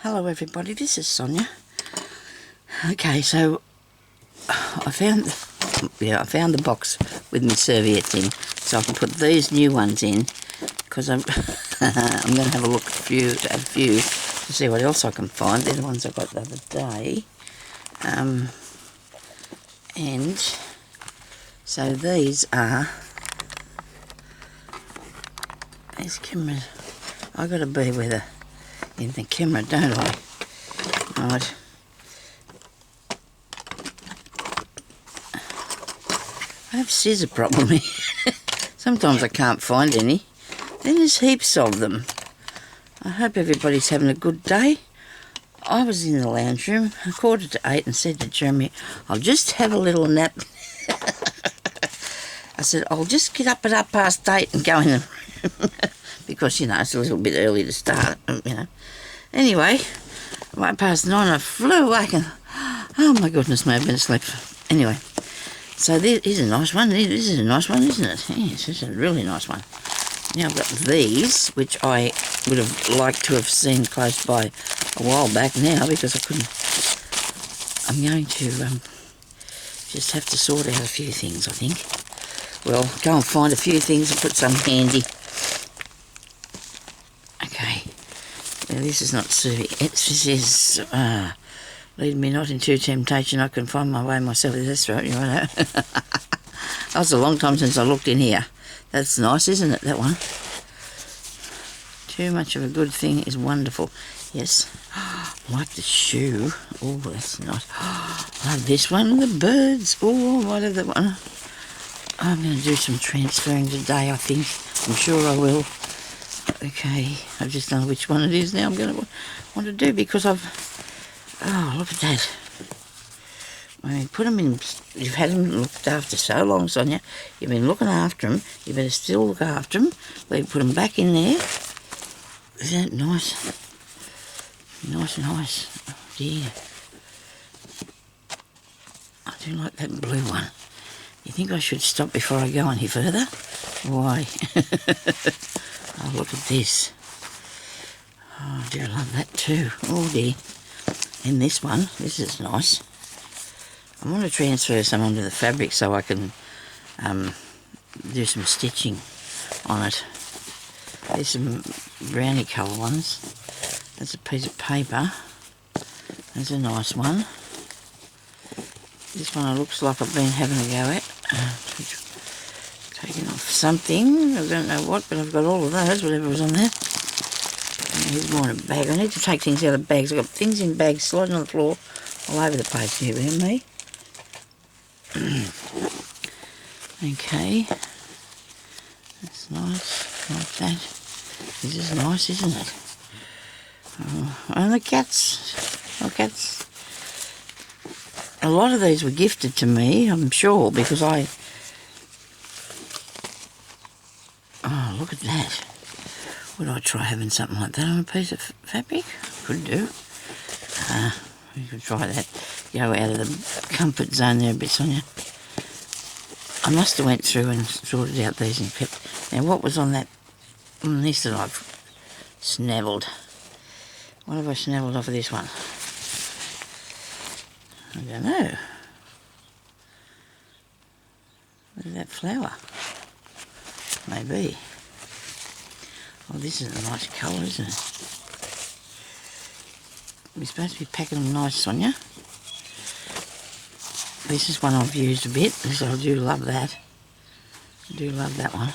Hello everybody, this is Sonia. Okay, so I found the box with my serviettes in, so I can put these new ones in because I'm I'm going to have a look at a few to see what else I can find. They're the ones I got the other day, and so these cameras. I got to be in the camera, don't I? Right. I have scissor problem. Sometimes I can't find any. Then there's heaps of them. I hope everybody's having a good day. I was in the lounge room, 7:45, and said to Jeremy, I'll just have a little nap. I said, I'll just get up at 8:30 and go in the room. Because, it's a little bit early to start, Anyway, 9:08, I flew awake and, oh my goodness me, I've been asleep. Anyway, so this is a nice one. This is a nice one, isn't it? Yes, this is a really nice one. Now I've got these, which I would have liked to have seen close by a while back now because I couldn't. I'm going to just have to sort out a few things, I think. Well, go and find a few things and put some handy. Okay. Now this is not serviette. This is lead me not into temptation. I can find my way myself. That's right, That was a long time since I looked in here. That's nice, isn't it, that one? Too much of a good thing is wonderful. Yes. Like the shoe. Oh, that's nice. Love this one. The birds. Oh, I love that one. I'm going to do some transferring today, I think. I'm sure I will. Okay. I just don't know which one it is now I'm going to want to do because I've... Oh, look at that. I mean, put them in... You've had them looked after so long, Sonia. You've been looking after them. You better still look after them. We put them back in there. Isn't that nice? Nice. Oh, dear. I do like that blue one. You think I should stop before I go any further? Why? Oh, look at this. Oh, dear, I love that too. Oh, dear. And this one. This is nice. I want to transfer some onto the fabric so I can do some stitching on it. There's some brownie colour ones. That's a piece of paper. That's a nice one. This one looks like I've been having a go at. Taking off something. I don't know what, but I've got all of those, whatever was on there. Here's more in a bag. I need to take things out of bags. I've got things in bags sliding on the floor all over the place here, with me. Okay. That's nice. Like that. This is nice, isn't it? Oh, and the cats. Oh, cats. A lot of these were gifted to me, I'm sure, because I... Oh, look at that. Would I try having something like that on a piece of fabric? Could do. You could try that. Go out of the comfort zone there a bit, Sonia. I must have went through and sorted out these and kept... Now, what was on that... this that I've snavelled. What have I snavelled off of this one? I don't know. What is that flower? Maybe. Oh, this is a nice colour, isn't it? We're supposed to be packing them nice, Sonia. This is one I've used a bit, so I do love that. I do love that one.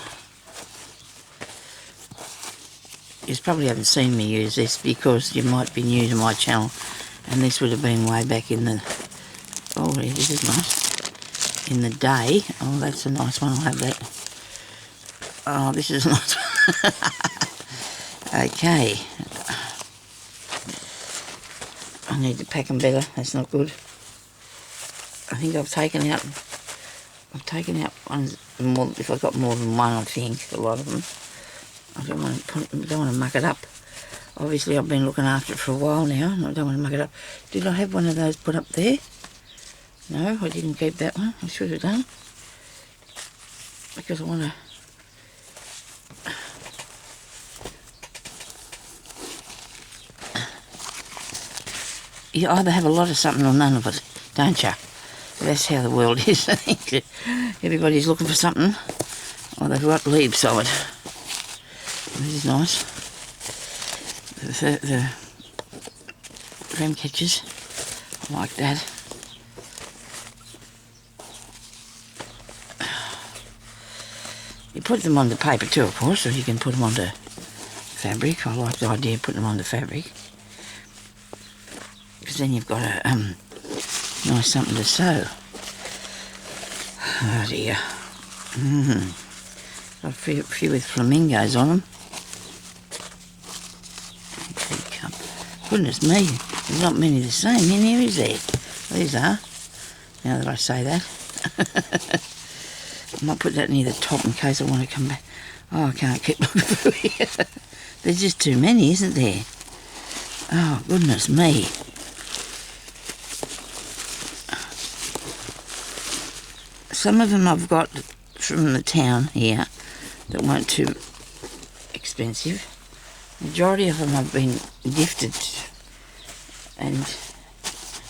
You probably haven't seen me use this because you might be new to my channel, and this would have been way back in the... Oh, yeah, this is nice. In the day. Oh, that's a nice one. I'll have that. Oh, this is a nice one. Okay. I need to pack them better. That's not good. I think I've taken out ones more. If I've got more than one, I think a lot of them. I don't want to muck it up. Obviously, I've been looking after it for a while now, and I don't want to muck it up. Did I have one of those put up there? No, I didn't keep that one. I should have done because I want to. you either have a lot of something or none of it, don't you? That's how the world is, I think. Everybody's looking for something, or they've got leaves side. This is nice. The dream catchers, I like that. You put them on the paper too, of course, or you can put them onto fabric. I like the idea of putting them on the fabric, because then you've got a nice something to sew. Oh dear. Got a few with flamingos on them. Goodness me, there's not many the same in here, is there? These are, now that I say that. I might put that near the top in case I want to come back. Oh, I can't keep looking through here. There's just too many, isn't there? Oh, goodness me. Some of them I've got from the town here that weren't too expensive. Majority of them I've been gifted, and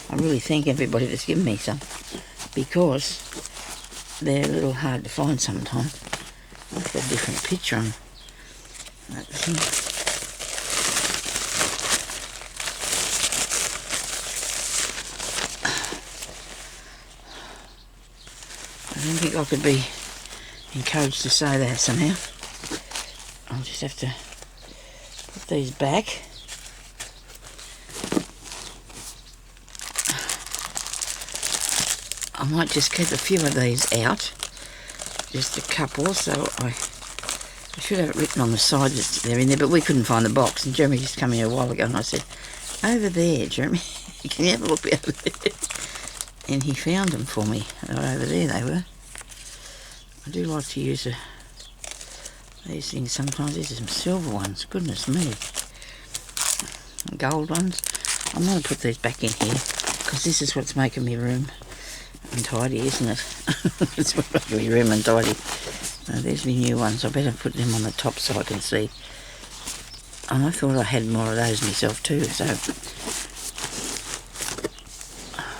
I really thank everybody that's given me some, because they're a little hard to find sometimes. I've got a different picture on that thing. I don't think I could be encouraged to say that somehow. I'll just have to put these back. I might just keep a few of these out, just a couple, so I should have it written on the side that they're in there, but we couldn't find the box, and Jeremy just came here a while ago and I said, over there, Jeremy, can you have a look over there? And he found them for me. Right over there they were. I do like to use these things sometimes. These are some silver ones, goodness me. Gold ones. I'm going to put these back in here, because this is what's making me room untidy, isn't it? It's what making me room untidy. There's my new ones. I better put them on the top so I can see. And I thought I had more of those myself too, so...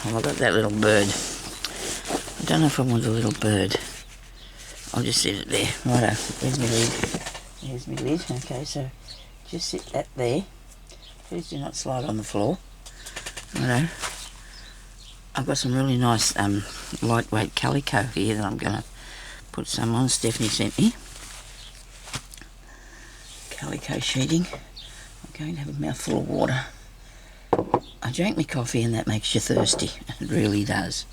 Oh, I got that little bird. I don't know if I want a little bird. I'll just sit it there. Righto, there's my lid. There's my lid. Okay, so just sit that there. Please do not slide on the floor. Righto. I've got some really nice lightweight calico here that I'm going to put some on. Stephanie sent me. Calico sheeting. I'm going to have a mouthful of water. I drank my coffee and that makes you thirsty. It really does.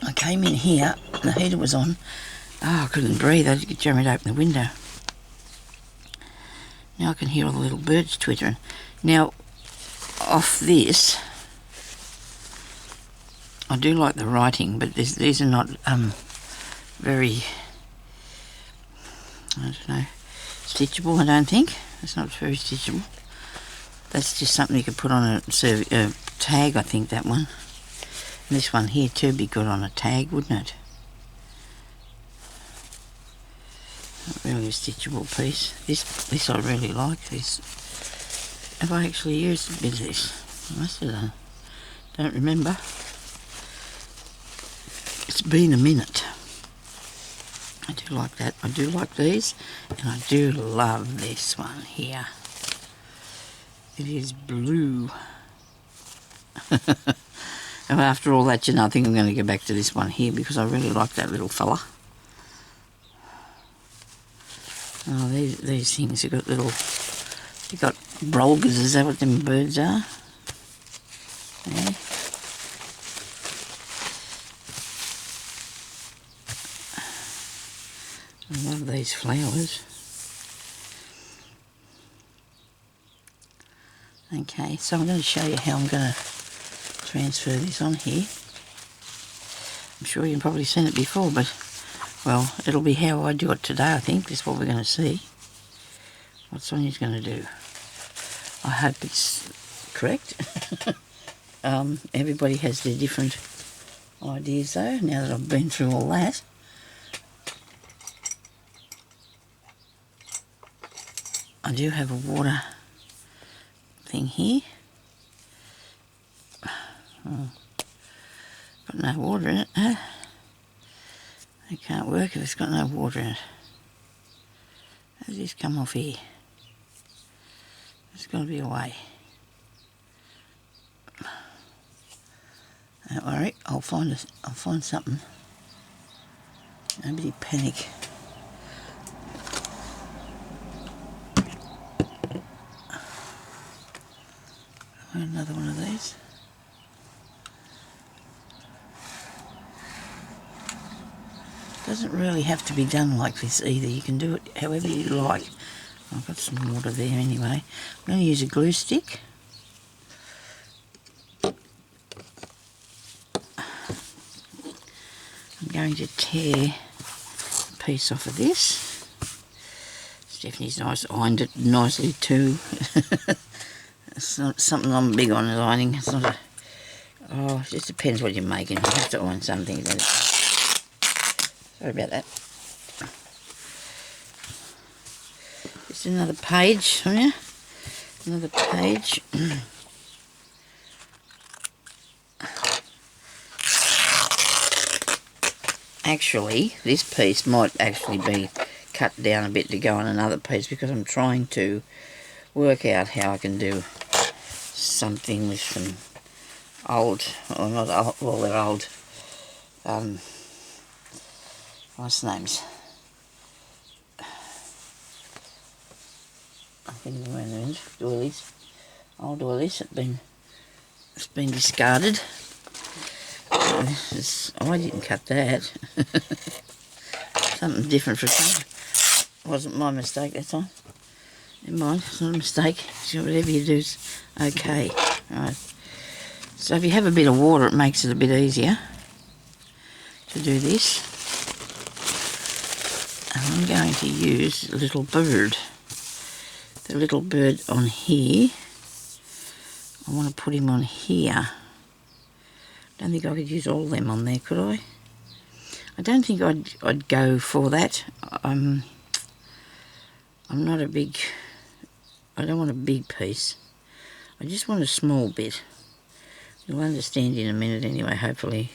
I came in here, the heater was on. Oh, I couldn't breathe. I had to get Jeremy to open the window. Now I can hear all the little birds twittering. Now, off this, I do like the writing, but these are not very, I don't know, stitchable, I don't think. It's not very stitchable. That's just something you could put on a tag, I think, that one. And this one here too would be good on a tag, wouldn't it? Not really a stitchable piece. This I really like. This. Have I actually used a bit of this? I must have done. Don't remember. It's been a minute. I do like that. I do like these, and I do love this one here. It is blue. And after all that, you know, I think I'm going to go back to this one here because I really like that little fella. Oh, these things have got little, you've got brolgas, is that what them birds are? Yeah. I love these flowers. Okay, so I'm going to show you how I'm going to transfer this on here. I'm sure you've probably seen it before, but, well, it'll be how I do it today, I think. This is what we're going to see. What Sonia's going to do. I hope it's correct. Everybody has their different ideas, though, now that I've been through all that. I do have a water thing here. Oh, got no water in it, huh? It can't work if it's got no water in it. How does this come off here? There's got to be a way. Don't worry, I'll find something. Nobody panic. Another one of these. Doesn't really have to be done like this either. You can do it however you like. I've got some water there anyway. I'm going to use a glue stick. I'm going to tear a piece off of this. Stephanie's ironed it nicely too. It's not something I'm big on is ironing. It's not a... Oh, it just depends what you're making. You have to iron some things. Sorry about that. Just another page on you. Another page. Actually, this piece might actually be cut down a bit to go on another piece because I'm trying to work out how I can do something with some old, or not old, well they're old, what's the names? I think they're in doilies, old doilies it's been discarded. I didn't cut that. Something different for some. It wasn't my mistake that time. Never mind, it's not a mistake. So whatever you do is okay. Right. So if you have a bit of water, it makes it a bit easier to do this. And I'm going to use a little bird. The little bird on here. I want to put him on here. Don't think I could use all of them on there, could I? I don't think I'd go for that. I'm not a big... I don't want a big piece. I just want a small bit. You'll understand in a minute anyway, hopefully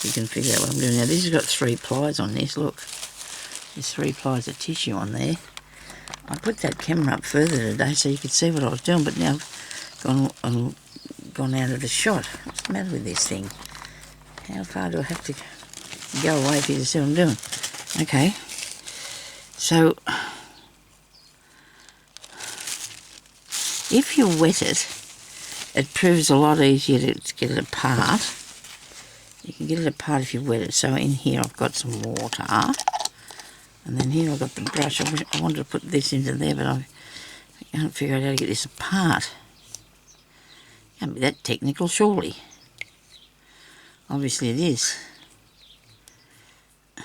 you can figure out what I'm doing. Now this has got 3 plies on this, look. There's 3 plies of tissue on there. I put that camera up further today so you could see what I was doing, but now I've gone out of the shot. What's the matter with this thing? How far do I have to go away for you to see what I'm doing? Okay. So, if you wet it, it proves a lot easier to get it apart. You can get it apart if you wet it. So in here I've got some water. And then here I've got the brush. I wanted to put this into there, but I can't figure out how to get this apart. Can't be that technical, surely. Obviously it is. It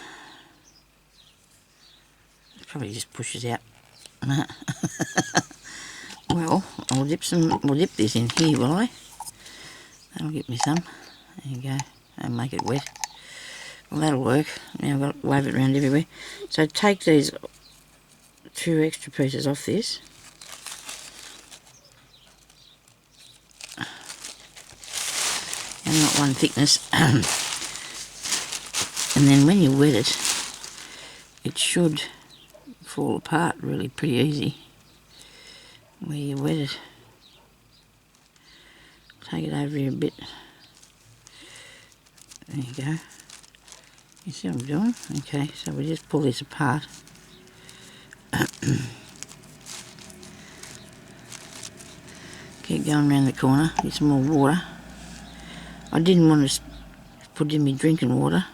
probably just pushes out. Well, we'll dip this in here, will I? That'll get me some. There you go. And make it wet. Well, that'll work. Now I've got to wave it around everywhere. So take these 2 extra pieces off this. And not one thickness. And then when you wet it, it should fall apart really pretty easy. Where you wet it. Take it over here a bit. There you go. You see what I'm doing? Okay, so we just pull this apart. Keep going around the corner, get some more water. I didn't want to put in my drinking water.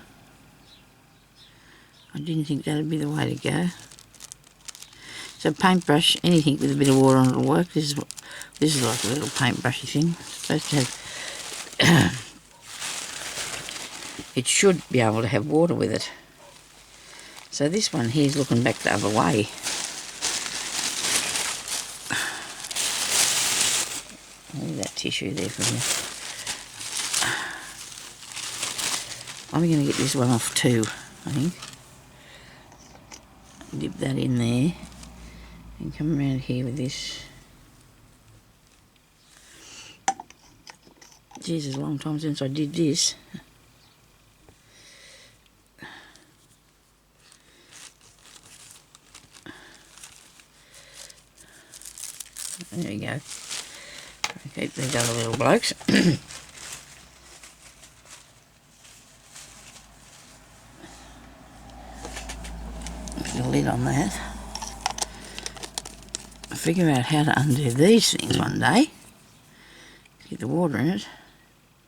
I didn't think that would be the way to go. So paintbrush, anything with a bit of water on it will work. This is like a little paintbrushy thing. It's supposed to have... it should be able to have water with it. So this one here is looking back the other way. Leave that tissue there for me. I'm going to get this one off too, I think. Dip that in there and come around here with this. Geez, it's a long time since I did this. There you go. Keep these other little blokes. Put a lid on that. I'll figure out how to undo these things one day. Get the water in it.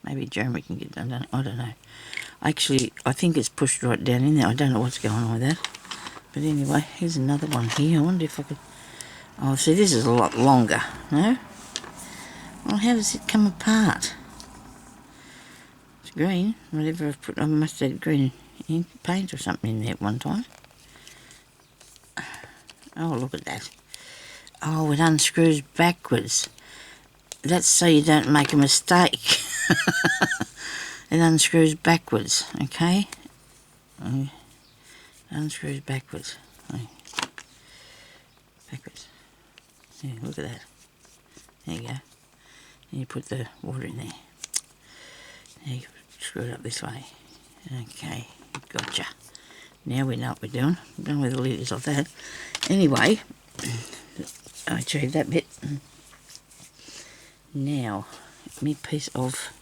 Maybe Jeremy can get it undone. I don't know. Actually, I think it's pushed right down in there. I don't know what's going on with that. But anyway, here's another one here. I wonder if I could... Oh, see, this is a lot longer, no? Well, how does it come apart? It's green. Whatever I've put... I must have had green ink paint or something in there at one time. Oh, look at that. Oh, it unscrews backwards. That's so you don't make a mistake. It unscrews backwards, okay? It unscrews backwards. Backwards. Yeah, look at that. There you go. And you put the water in there. Now you screw it up this way. Okay, gotcha. Now we know what we're doing. I don't know where the lid is off that. Anyway, I achieved that bit. Now, me piece of...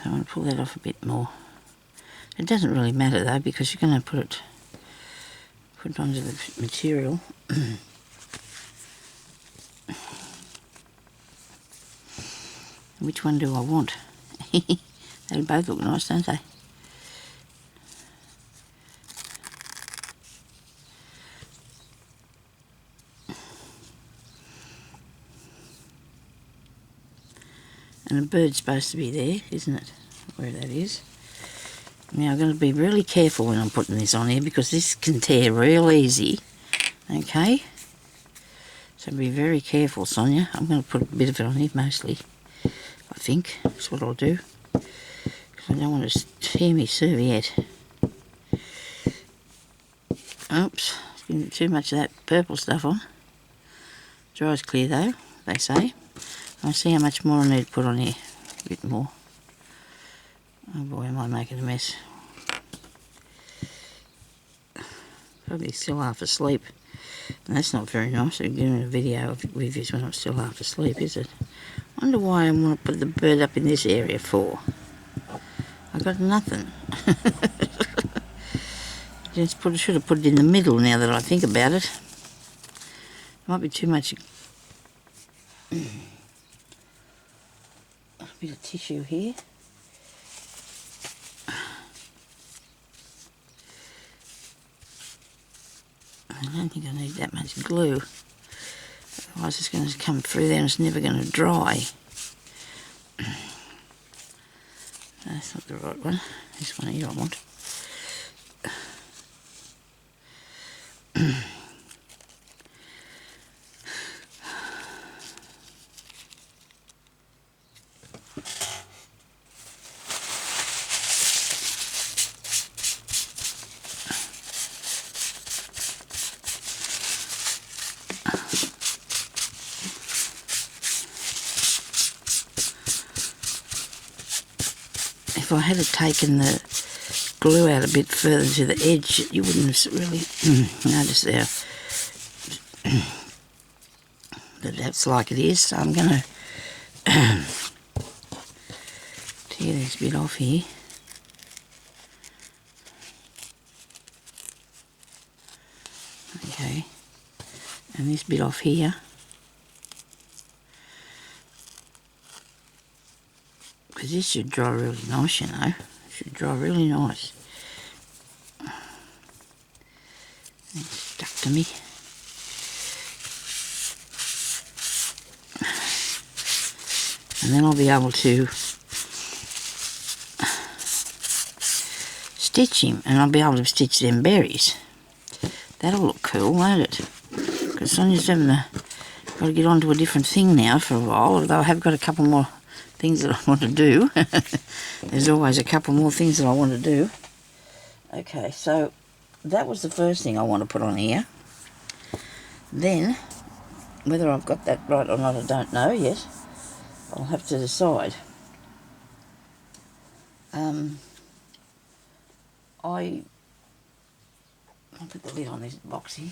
I want to pull that off a bit more. It doesn't really matter though, because you're going to put it onto the material. Which one do I want? They both look nice, don't they? And the bird's supposed to be there, isn't it? Where that is. Now I'm going to be really careful when I'm putting this on here, because this can tear real easy. Okay? So be very careful, Sonia. I'm going to put a bit of it on here, mostly. I think that's what I'll do. I don't want to tear me serviette. Oops, getting too much of that purple stuff on. Dries clear though, they say. I'll see how much more I need to put on here. A bit more. Oh boy, am I making a mess. Probably still half asleep. And that's not very nice. I'm doing a video with you when I'm still half asleep, is it? I wonder why I want to put the bird up in this area for. I got nothing. Should have put it in the middle now that I think about it. Might be too much. A bit of tissue here. I don't think I need that much glue. Otherwise it's going to come through there and it's never going to dry. That's not the right one. This one here I want. If I had taken the glue out a bit further to the edge, you wouldn't have really noticed there that that's like it is. So I'm going to tear this bit off here. Okay, and this bit off here. Because this should dry really nice, you know. It should dry really nice. It's stuck to me. And then I'll be able to stitch him, and I'll be able to stitch them berries. That'll look cool, won't it? Because Sonia's got to get onto a different thing now for a while, although I have got a couple more things that I want to do. There's always a couple more things that I want to do. Okay, so that was the first thing I want to put on here. Then, whether I've got that right or not, I don't know yet. I'll have to decide. I'll put the lid on this boxy.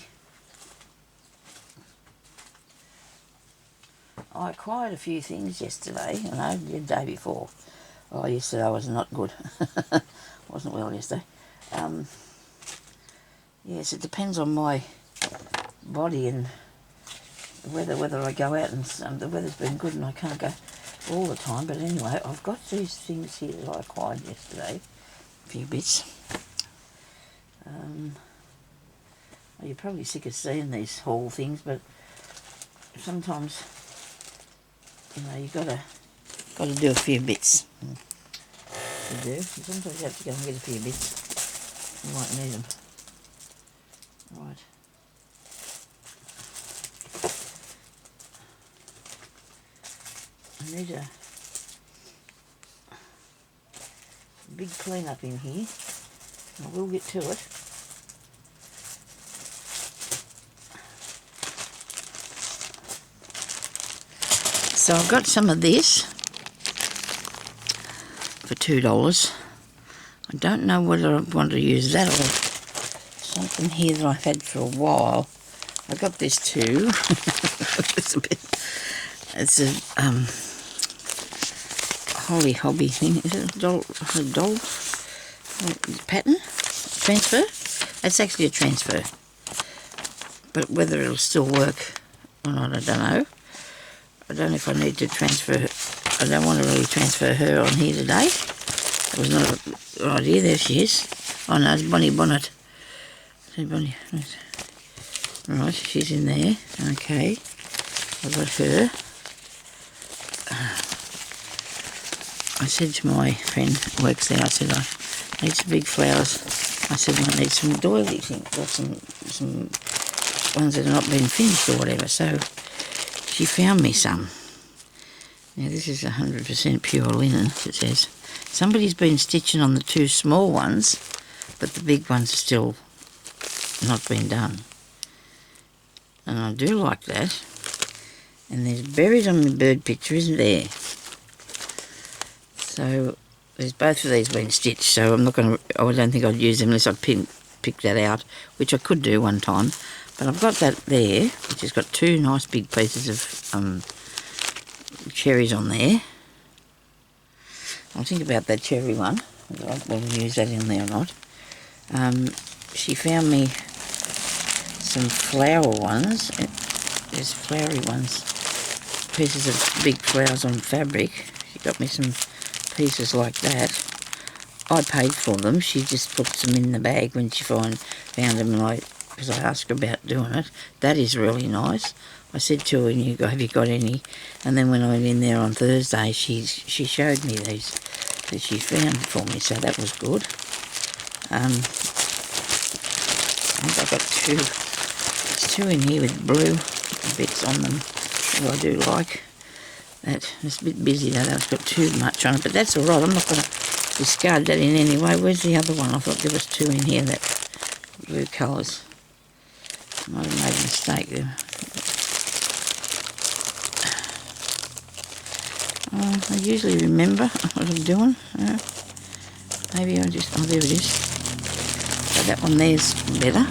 I acquired a few things yesterday, the day before. Oh, yesterday was not good. Wasn't well yesterday. Yes, it depends on my body and the weather, whether I go out, and the weather's been good and I can't go all the time. But anyway, I've got these things here that I acquired yesterday. A few bits. You're probably sick of seeing these haul things, but sometimes, you've got to do a few bits. You do. Sometimes you have to go and get a few bits. You might need them. Right. I need a big clean up in here. I will get to it. So I've got some of this for $2. I don't know whether I want to use that or something here that I've had for a while. I got this too. It's a Holly Hobby thing. Is it a doll pattern? Transfer? It's actually a transfer. But whether it'll still work or not, I don't know. I don't know if I need to transfer. I don't want to really transfer her on here today. That was not a good idea. There she is. Oh no, it's Bonnie Bonnet. See Bonnie. Right, she's in there. Okay. I've got her. I said to my friend who works there, I said, I need some big flowers. I said, I need some doily things, or some ones that have not been finished or whatever. So she found me some. Now this is 100% pure linen, it says. Somebody's been stitching on the two small ones, but the big ones are still not been done. And I do like that. And there's berries on the bird picture, isn't there? So there's both of these been stitched, so I'm not going to, I don't think I'd use them unless I pick that out, which I could do one time. But I've got that there, which has got two nice big pieces of cherries on there. I'll think about that cherry one, whether I will use that in there or not. She found me some flower ones. There's flowery ones, pieces of big flowers on fabric. She got me some pieces like that. I paid for them. She just puts them in the bag when she found them, and because I asked her about doing it. That is really nice. I said to her, have you got any? And then when I went in there on Thursday, she showed me these that she found for me, so that was good. I think I've got there's two in here with blue bits on them that I do like. That it's a bit busy though, that's got too much on it, but that's all right. I'm not going to discard that in any way. Where's the other one? I thought there was two in here, that blue colours. Might have made a mistake there. I usually remember what I'm doing. Maybe I just, there it is. So that one there's better.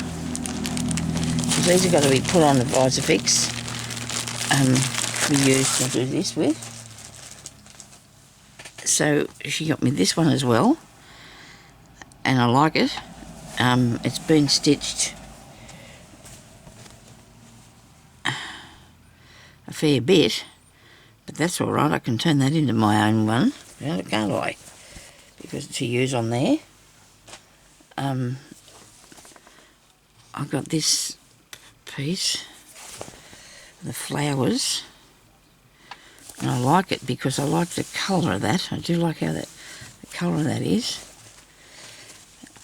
These have got to be put on the Visifix. We use to do this with. So she got me this one as well, and I like it. It's been stitched a fair bit, but that's all right. I can turn that into my own one, can't I? Because to use on there. I've got this piece, the flowers, and I like it because I like the colour of that. I do like how the colour of that is.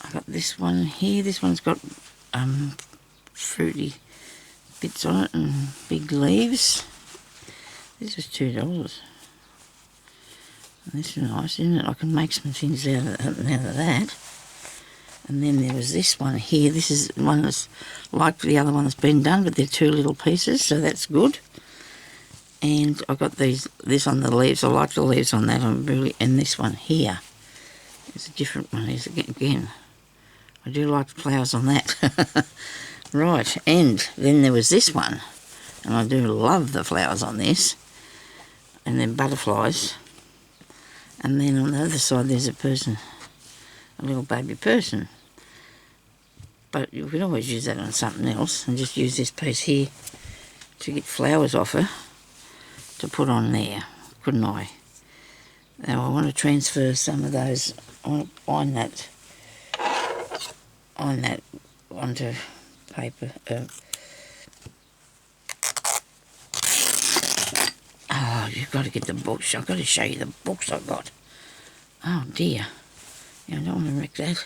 I've got this one here. This one's got fruity bits on it and big leaves. This is $2. And this is nice, isn't it? I can make some things out of that. And then there was this one here. This is one that's like the other one that's been done, but they're two little pieces, so that's good. And I got this on the leaves. I like the leaves on that. And this one here. It's a different one, is it? Again, I do like the flowers on that. Right, and then there was this one, and I do love the flowers on this, and then butterflies, and then on the other side there's a person, a little baby person. But you could always use that on something else, and just use this piece here to get flowers off her to put on there, couldn't I? Now I want to transfer some of those, I want to iron that onto paper. Oh, you've got to get the books. I've got to show you the books I've got. Oh dear. Yeah, I don't want to wreck that.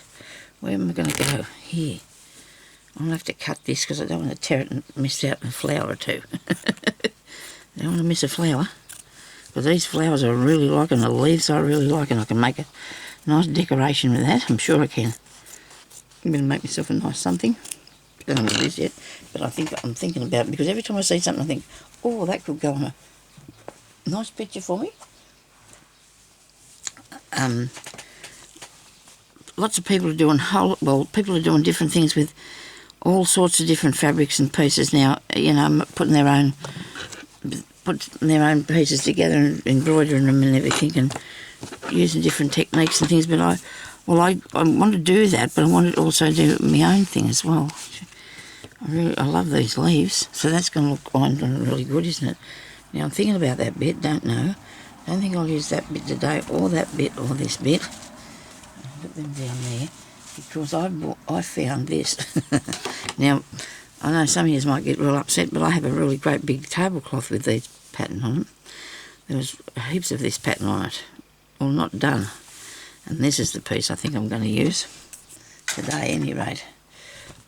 Where am I going to go? Here. I'm going to have to cut this because I don't want to tear it and miss out a flower or two. I don't want to miss a flower. Because these flowers I really like, and the leaves I really like, and I can make a nice decoration with that. I'm sure I can. I'm going to make myself a nice something. Don't know what it is yet, but I'm thinking about it, because every time I see something I think, oh, that could go on a nice picture for me. Lots of people are doing people are doing different things with all sorts of different fabrics and pieces now. You know, putting their own pieces together and embroidering them and everything, and using different techniques and things. But I want to do that, but I want to also do my own thing as well. I love these leaves, so that's going to look really good, isn't it? Now I'm thinking about that bit. Don't think I'll use that bit today, or that bit, or this bit. I'll put them down there because I found this. Now I know some of you might get real upset, but I have a really great big tablecloth with these pattern on it. There was heaps of this pattern on it, all not done, and this is the piece I think I'm going to use today, at any rate.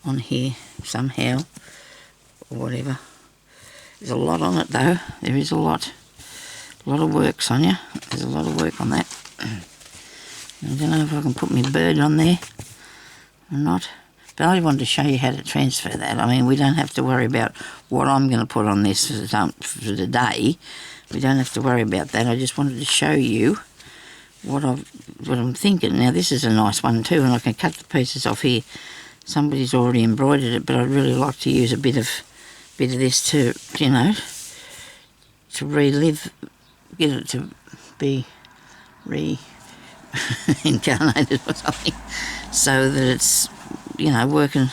On here somehow, or whatever. There's a lot on it though. There is a lot of work, Sonia. There's a lot of work on that. I don't know if I can put my bird on there or not, but I wanted to show you how to transfer that. I mean, we don't have to worry about what I'm going to put on this for today. We don't have to worry about that. I just wanted to show you what I'm thinking. Now this is a nice one too, and I can cut the pieces off here. Somebody's already embroidered it, but I'd really like to use a bit of this to, you know, to relive, get it to be reincarnated or something, so that it's, you know, working.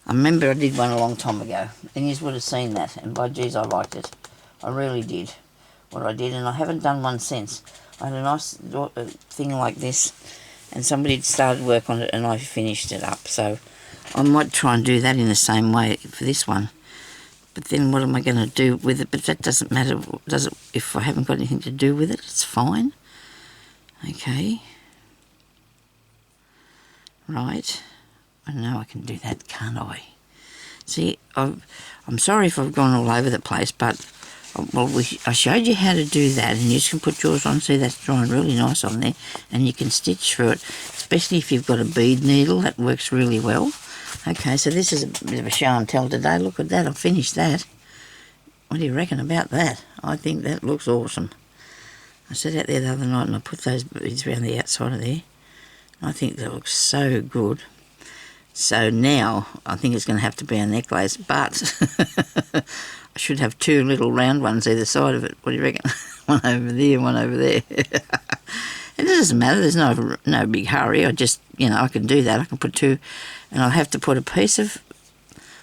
I remember I did one a long time ago, and you would have seen that, and by geez, I liked it. I really did what I did, and I haven't done one since. I had a nice thing like this, and somebody had started work on it, and I finished it up. So I might try and do that in the same way for this one. But then what am I going to do with it? But that doesn't matter, does it? If I haven't got anything to do with it, it's fine. Okay. Right. I know I can do that, can't I? See, I'm sorry if I've gone all over the place, but I showed you how to do that, and you can put yours on. See, that's drying really nice on there, and you can stitch through it, especially if you've got a bead needle. That works really well. Okay, so this is a bit of a show and tell today. Look at that, I've finished that. What do you reckon about that? I think that looks awesome. I sat out there the other night and I put those beads around the outside of there. I think that looks so good. So now I think it's going to have to be a necklace, but I should have two little round ones either side of it. What do you reckon? One over there, one over there. It doesn't matter. There's no big hurry. I just, you know, I can do that. I can put two, and I'll have to put a piece of.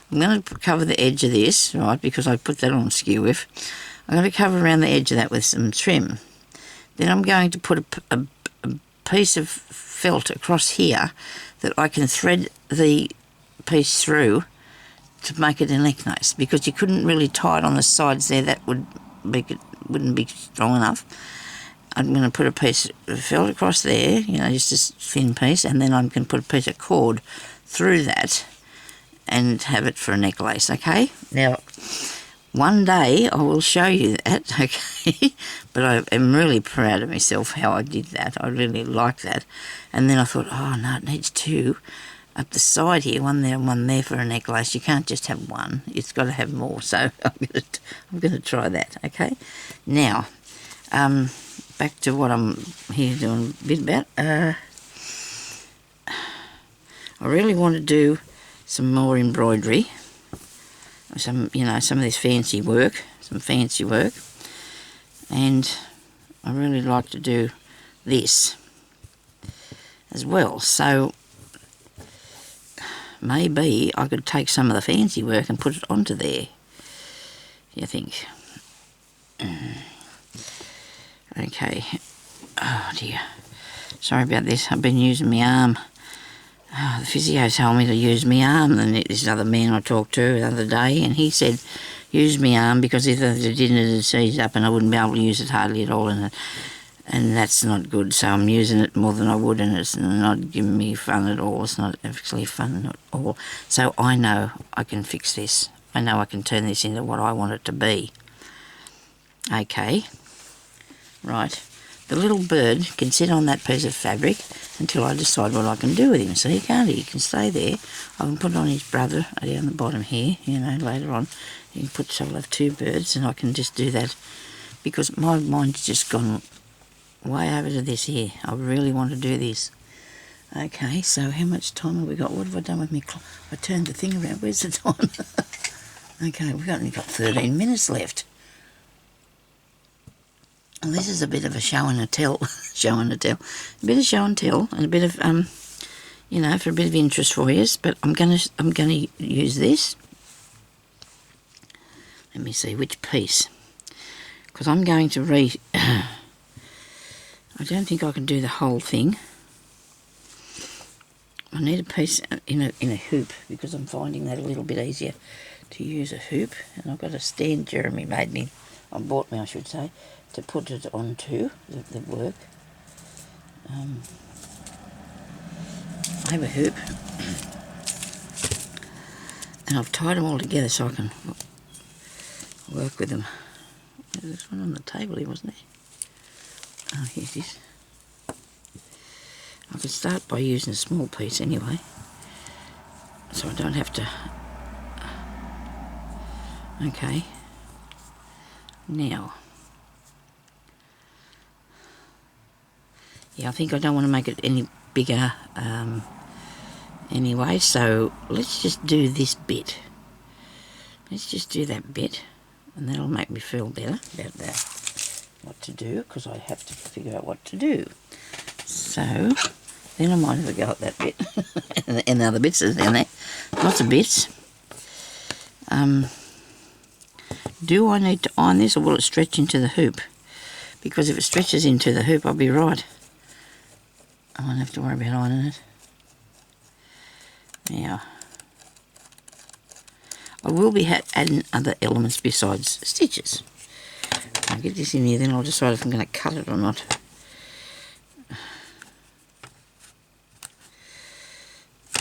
I'm going to cover the edge of this, right? Because I put that on skew with. I'm going to cover around the edge of that with some trim. Then I'm going to put a piece of felt across here that I can thread the piece through to make it a necklace, because you couldn't really tie it on the sides there. That wouldn't be strong enough. I'm going to put a piece of felt across there, you know, just a thin piece, and then I can put a piece of cord through that and have it for a necklace, okay? Now, one day I will show you that, okay? But I am really proud of myself how I did that. I really like that. And then I thought, oh no, it needs two. up the side here, one there and one there for a necklace. You can't just have one. It's got to have more. So I'm going to try that. Okay. Now, back to what I'm here doing a bit about. I really want to do some more embroidery. Some of this fancy work. And I really like to do this as well. So maybe I could take some of the fancy work and put it onto there. You think? Okay. Oh dear. Sorry about this. I've been using my arm. Oh, the physio told me to use my arm. And this other man I talked to the other day, and he said, use my arm because if I didn't, it'd seize up and I wouldn't be able to use it hardly at all. And that's not good. So I'm using it more than I would, and it's not giving me fun at all. It's not actually fun at all. So I know I can fix this. I know I can turn this into what I want it to be. Okay. Right. The little bird can sit on that piece of fabric until I decide what I can do with him. So he can't. He can stay there. I can put it on his brother down the bottom here, later on. You can put, so I'll have two birds, and I can just do that because my mind's just gone way over to this here. I really want to do this. Okay, so how much time have we got? What have I done with me? I turned the thing around. Where's the time? Okay, we've only got 13 minutes left. Well, this is a bit of a show and a tell. A bit of show and tell, and a bit of for a bit of interest for you. But I'm gonna use this. Let me see which piece, because I'm going to I don't think I can do the whole thing. I need a piece in a hoop because I'm finding that a little bit easier to use a hoop. And I've got a stand Jeremy bought me, I should say, to put it onto the work. I have a hoop, and I've tied them all together so I can work with them. There's one on the table here, wasn't there? Oh, here's this. I could start by using a small piece anyway, so I don't have to. Okay. Now, yeah, I think I don't want to make it any bigger anyway, so let's just do this bit. Let's just do that bit, and that'll make me feel better about that, what to do, because I have to figure out what to do. So then I might have a go at that bit and the other bits are down there. Lots of bits. Do I need to iron this, or will it stretch into the hoop? Because if it stretches into the hoop, I'll be right. I won't have to worry about ironing it. Now, I will be adding other elements besides stitches. I'll get this in here, then I'll decide if I'm going to cut it or not.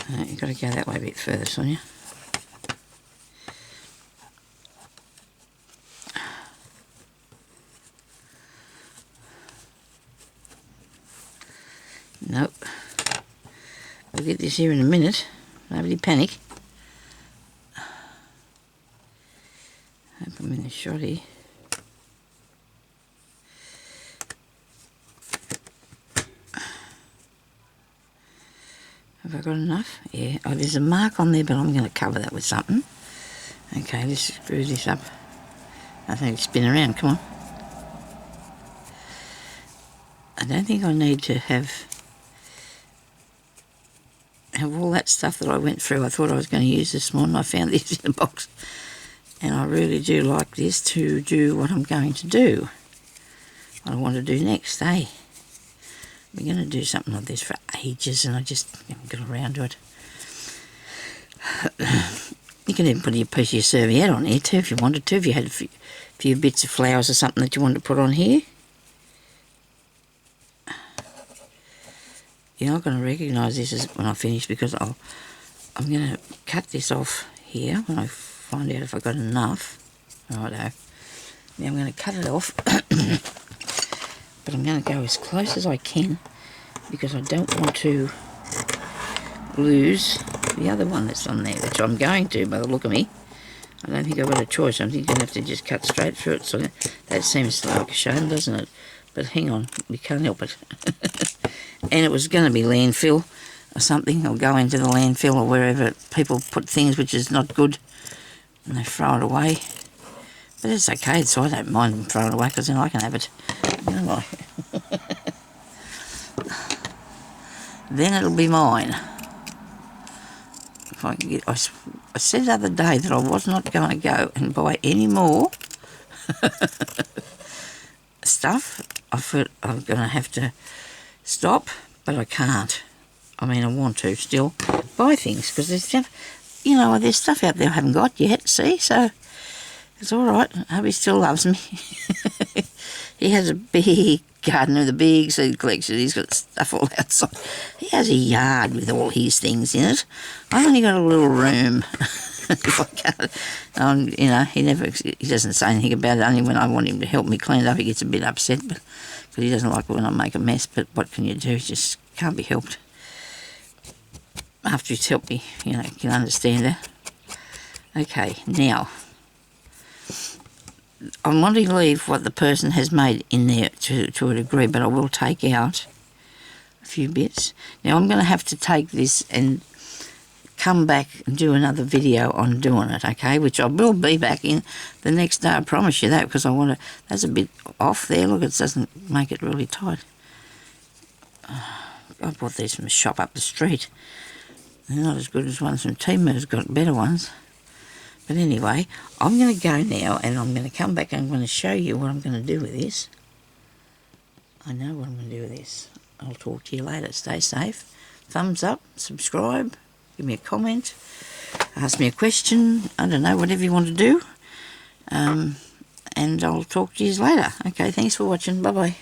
You've got to go that way a bit further, Sonia. Nope. I'll get this here in a minute. Nobody panic. Hope I'm in the shot here. Have I got enough? Yeah. Oh, there's a mark on there, but I'm going to cover that with something. Okay, let's screw this up. I think spin around. Come on. I don't think I need to have all that stuff that I went through. I thought I was going to use this morning. I found this in a box, and I really do like this to do what I'm going to do. What I want to do next, eh? We're going to do something like this for ages, and I just haven't got around to it. You can even put a piece of your serviette on here too if you wanted to, if you had a few bits of flowers or something that you wanted to put on here. You're not going to recognise this as when I finish, because I'm going to cut this off here when I find out if I've got enough. Righto. Now I'm going to cut it off, but I'm going to go as close as I can because I don't want to lose the other one that's on there, which I'm going to by the look of me. I don't think I've got a choice. I think I'm going to have to just cut straight through it. So that seems like a shame, doesn't it? But hang on, we can't help it. And it was going to be landfill or something, or go into the landfill or wherever people put things which is not good and they throw it away. But it's okay, so I don't mind them throwing it away because then I can have it. Don't I? Then it'll be mine. If I can get, I said the other day that I was not going to go and buy any more stuff. I thought I'm going to have to stop, but I can't. I mean, I want to still buy things because there's stuff, you know, there's stuff out there I haven't got yet, see? So it's all right. I hope he still loves me. He has a big garden with a big seed collection. He's got stuff all outside. He has a yard with all his things in it. I've only got a little room. If I can't, you know, he doesn't say anything about it. Only when I want him to help me clean it up, he gets a bit upset, but because he doesn't like when I make a mess. But what can you do? It just can't be helped. After he's helped me, you know, you can understand that. Okay, now I'm wanting to leave what the person has made in there to a degree, but I will take out a few bits. Now I'm going to have to take this and come back and do another video on doing it, okay, which I will be back in the next day, I promise you that, because I want to, that's a bit off there, look, it doesn't make it really tight. I bought these from a shop up the street. They're not as good as ones from Timu's, got better ones. But anyway, I'm going to go now and I'm going to come back and I'm going to show you what I'm going to do with this. I know what I'm going to do with this. I'll talk to you later. Stay safe. Thumbs up, subscribe, give me a comment, ask me a question, I don't know, whatever you want to do. And I'll talk to you later. Okay, thanks for watching. Bye-bye.